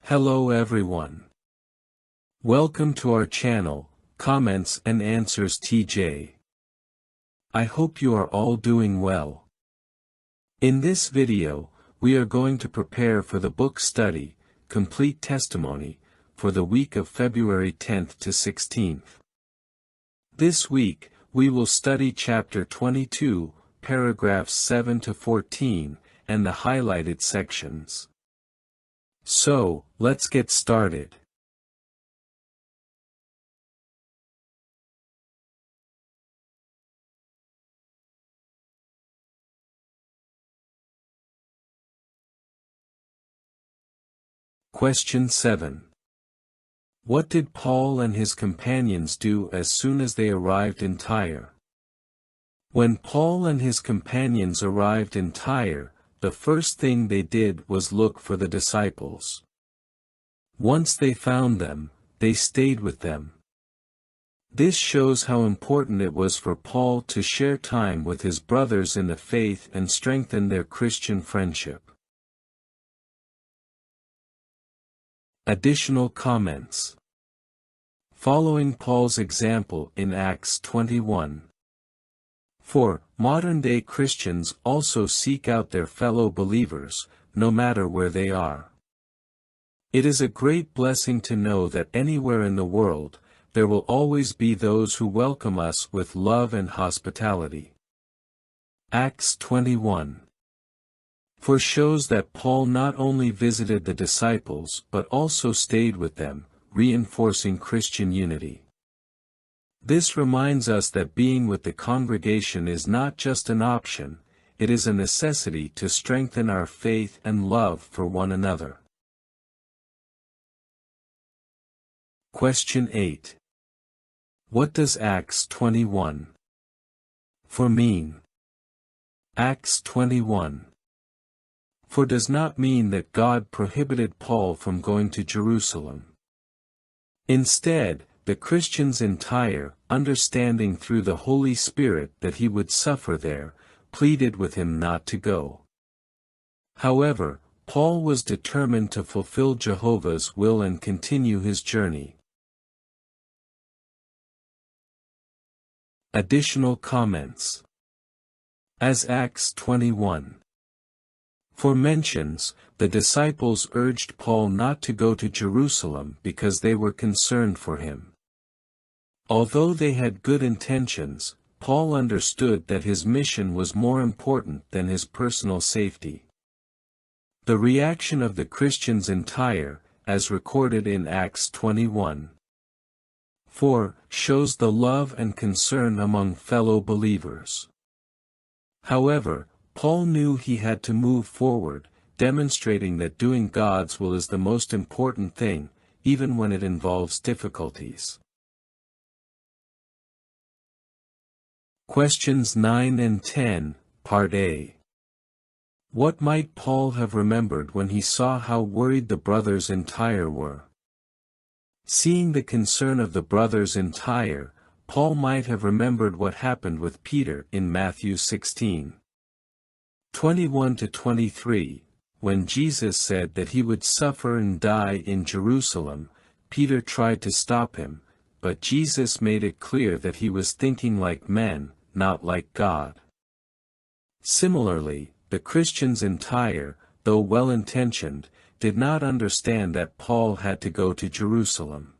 Hello everyone. Welcome to our channel, Comments and Answers TJ. I hope you are all doing well. In this video, we are going to prepare for the book study, Complete Testimony, for the week of February 10th to 16th. This week, we will study chapter 22, paragraphs 7 to 14, and the highlighted sections. So, let's get started. Question 7. What did Paul and his companions do as soon as they arrived in Tyre? When Paul and his companions arrived in Tyre, the first thing they did was look for the disciples. Once they found them, they stayed with them. This shows how important it was for Paul to share time with his brothers in the faith and strengthen their Christian friendship. Additional comments. Following Paul's example in Acts 21. 4. Modern-day Christians also seek out their fellow believers, no matter where they are. It is a great blessing to know that anywhere in the world, there will always be those who welcome us with love and hospitality. Acts 21. 4 shows that Paul not only visited the disciples but also stayed with them, reinforcing Christian unity. This reminds us that being with the congregation is not just an option, it is a necessity to strengthen our faith and love for one another. Question 8. What does Acts 21 mean? Acts 21 does not mean that God prohibited Paul from going to Jerusalem. Instead, the Christians in Tyre, understanding through the Holy Spirit that he would suffer there, pleaded with him not to go. However, Paul was determined to fulfill Jehovah's will and continue his journey. Additional comments. As Acts 21 mentions, the disciples urged Paul not to go to Jerusalem because they were concerned for him. Although they had good intentions, Paul understood that his mission was more important than his personal safety. The reaction of the Christians in Tyre, as recorded in Acts 21. 4, shows the love and concern among fellow believers. However, Paul knew he had to move forward, demonstrating that doing God's will is the most important thing, even when it involves difficulties. Questions 9 and 10, Part A. What might Paul have remembered when he saw how worried the brothers in Tyre were? Seeing the concern of the brothers in Tyre, Paul might have remembered what happened with Peter in Matthew 16. 21-23, when Jesus said that he would suffer and die in Jerusalem. Peter tried to stop him, but Jesus made it clear that he was thinking like men, not like God. Similarly, the Christians in Tyre, though well-intentioned, did not understand that Paul had to go to Jerusalem.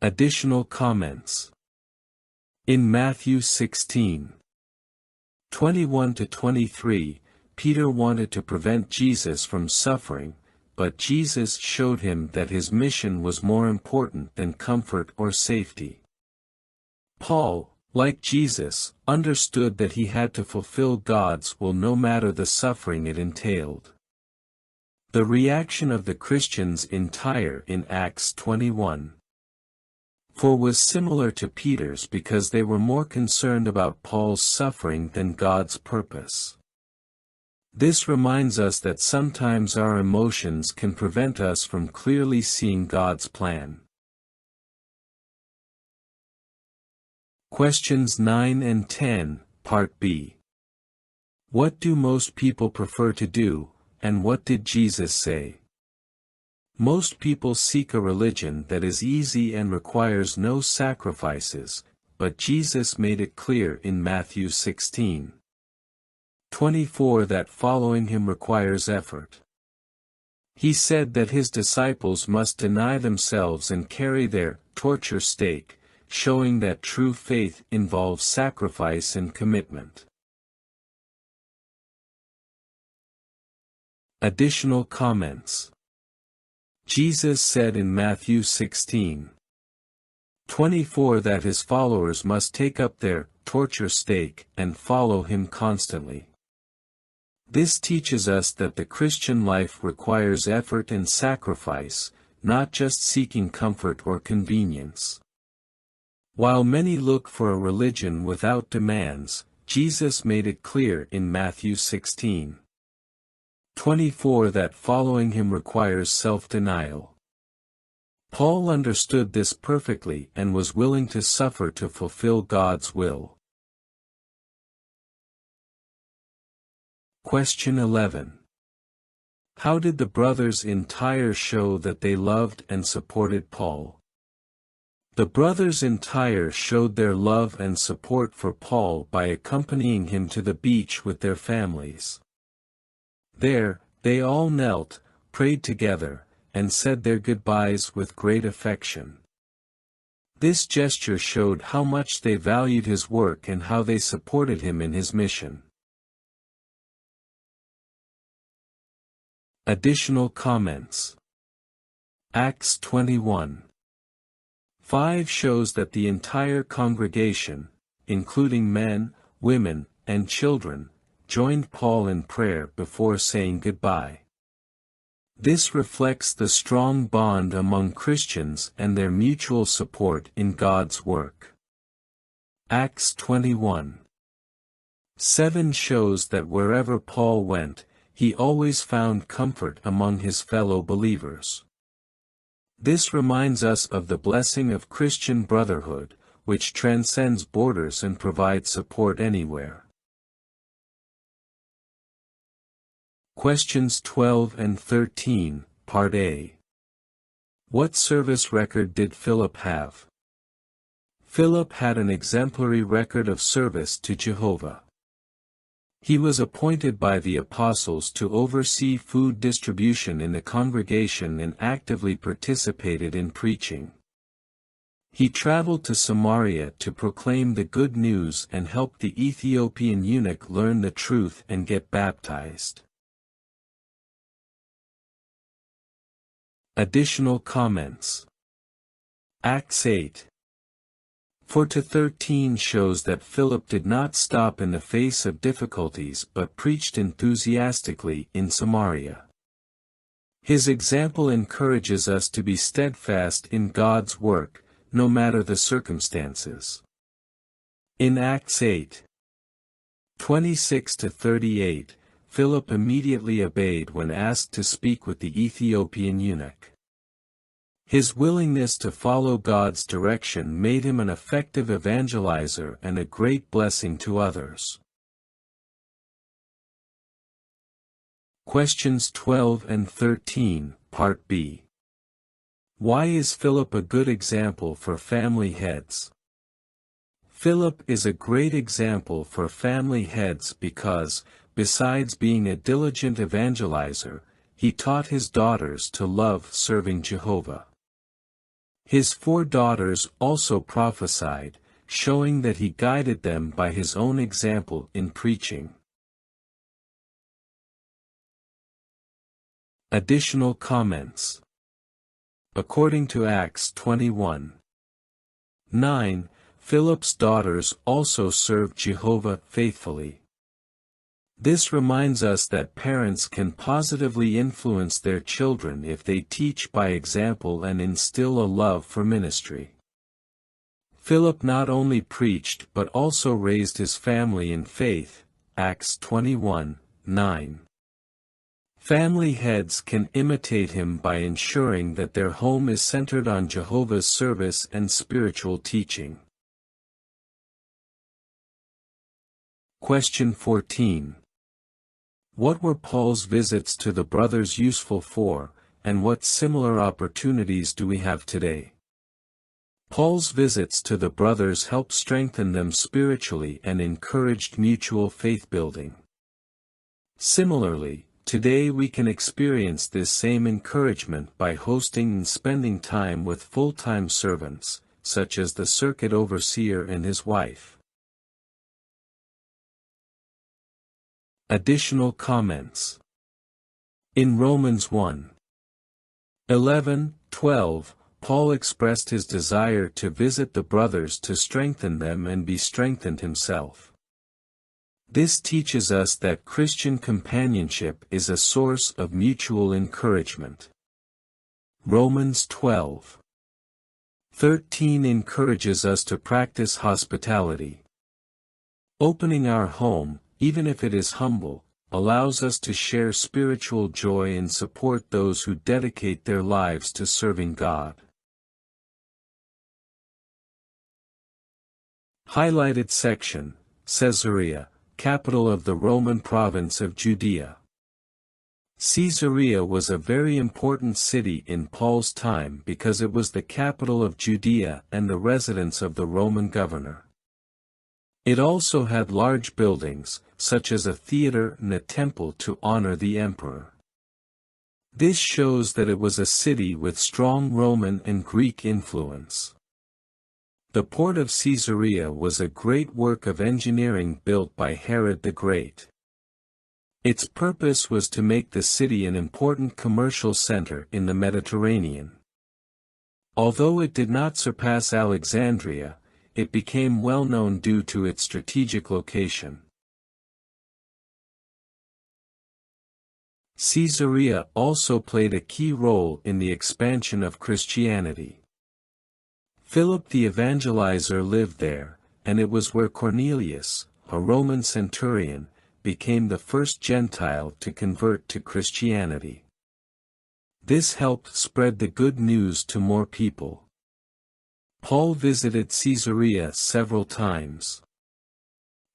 Additional comments. In Matthew 16. 21-23, Peter wanted to prevent Jesus from suffering, but Jesus showed him that his mission was more important than comfort or safety. Paul, like Jesus, understood that he had to fulfill God's will no matter the suffering it entailed. The reaction of the Christians in Tyre in Acts 21. 4 was similar to Peter's because they were more concerned about Paul's suffering than God's purpose. This reminds us that sometimes our emotions can prevent us from clearly seeing God's plan. Questions 9 and 10, Part B. What do most people prefer to do, and what did Jesus say? Most people seek a religion that is easy and requires no sacrifices, but Jesus made it clear in Matthew 16:24 that following him requires effort. He said that his disciples must deny themselves and carry their torture stake, showing that true faith involves sacrifice and commitment. Additional comments. Jesus said in Matthew 16:24 that his followers must take up their torture stake and follow him constantly. This teaches us that the Christian life requires effort and sacrifice, not just seeking comfort or convenience. While many look for a religion without demands, Jesus made it clear in Matthew 16:24 that following him requires self-denial. Paul understood this perfectly and was willing to suffer to fulfill God's will. Question 11. How did the brothers in Tyre show that they loved and supported Paul? The brothers in Tyre showed their love and support for Paul by accompanying him to the beach with their families. There, they all knelt, prayed together, and said their goodbyes with great affection. This gesture showed how much they valued his work and how they supported him in his mission. Additional comments. Acts 21:5 shows that the entire congregation, including men, women, and children, joined Paul in prayer before saying goodbye. This reflects the strong bond among Christians and their mutual support in God's work. Acts 21:7 shows that wherever Paul went, he always found comfort among his fellow believers. This reminds us of the blessing of Christian brotherhood, which transcends borders and provides support anywhere. Questions 12 and 13, Part A. What service record did Philip have? Philip had an exemplary record of service to Jehovah. He was appointed by the apostles to oversee food distribution in the congregation and actively participated in preaching. He traveled to Samaria to proclaim the good news and help the Ethiopian eunuch learn the truth and get baptized. Additional comments. Acts 8:4-13 shows that Philip did not stop in the face of difficulties but preached enthusiastically in Samaria. His example encourages us to be steadfast in God's work, no matter the circumstances. In Acts 8:26-38, Philip immediately obeyed when asked to speak with the Ethiopian eunuch. His willingness to follow God's direction made him an effective evangelizer and a great blessing to others. Questions 12 and 13, Part B. Why is Philip a good example for family heads? Philip is a great example for family heads because, besides being a diligent evangelizer, he taught his daughters to love serving Jehovah. His 4 daughters also prophesied, showing that he guided them by his own example in preaching. Additional comments. According to Acts 21:9, Philip's daughters also served Jehovah faithfully. This reminds us that parents can positively influence their children if they teach by example and instill a love for ministry. Philip not only preached but also raised his family in faith, Acts 21:9. Family heads can imitate him by ensuring that their home is centered on Jehovah's service and spiritual teaching. Question 14. What were Paul's visits to the brothers useful for, and what similar opportunities do we have today? Paul's visits to the brothers helped strengthen them spiritually and encouraged mutual faith building. Similarly, today we can experience this same encouragement by hosting and spending time with full-time servants, such as the circuit overseer and his wife. Additional comments. In Romans 1:11-12, Paul expressed his desire to visit the brothers to strengthen them and be strengthened himself. This teaches us that Christian companionship is a source of mutual encouragement. Romans 12:13 encourages us to practice hospitality. Opening our home, even if it is humble, allows us to share spiritual joy and support those who dedicate their lives to serving God. Highlighted section, Caesarea, capital of the Roman province of Judea. Caesarea was a very important city in Paul's time because it was the capital of Judea and the residence of the Roman governor. It also had large buildings, such as a theater and a temple to honor the emperor. This shows that it was a city with strong Roman and Greek influence. The port of Caesarea was a great work of engineering built by Herod the Great. Its purpose was to make the city an important commercial center in the Mediterranean. Although it did not surpass Alexandria, it became well known due to its strategic location. Caesarea also played a key role in the expansion of Christianity. Philip the Evangelizer lived there, and it was where Cornelius, a Roman centurion, became the first Gentile to convert to Christianity. This helped spread the good news to more people. Paul visited Caesarea several times.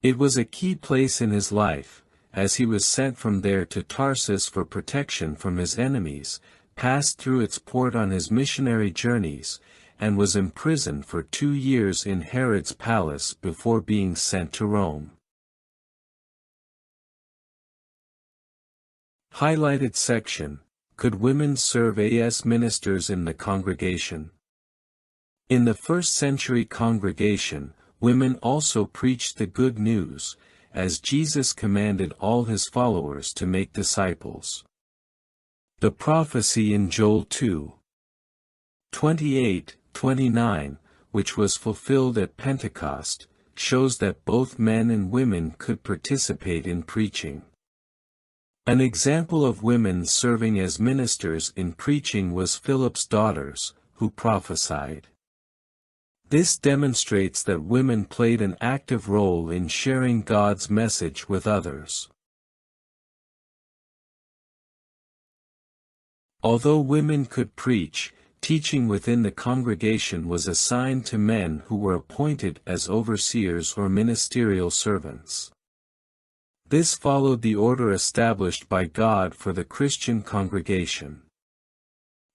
It was a key place in his life, as he was sent from there to Tarsus for protection from his enemies, passed through its port on his missionary journeys, and was imprisoned for 2 years in Herod's palace before being sent to Rome. Highlighted section, Could women serve as ministers in the congregation? In the first-century congregation, women also preached the good news, as Jesus commanded all his followers to make disciples. The prophecy in Joel 2:28-29, which was fulfilled at Pentecost, shows that both men and women could participate in preaching. An example of women serving as ministers in preaching was Philip's daughters, who prophesied. This demonstrates that women played an active role in sharing God's message with others. Although women could preach, teaching within the congregation was assigned to men who were appointed as overseers or ministerial servants. This followed the order established by God for the Christian congregation.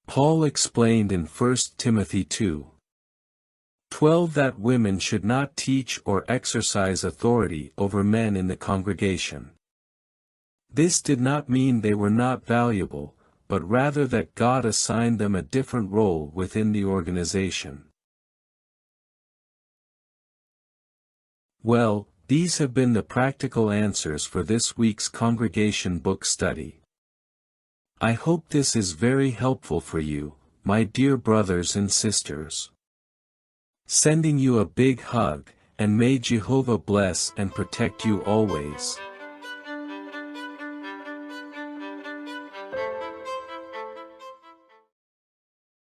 Paul explained in 1 Timothy 2:12 that women should not teach or exercise authority over men in the congregation. This did not mean they were not valuable, but rather that God assigned them a different role within the organization. Well, these have been the practical answers for this week's congregation book study. I hope this is very helpful for you, my dear brothers and sisters. Sending you a big hug, and may Jehovah bless and protect you always.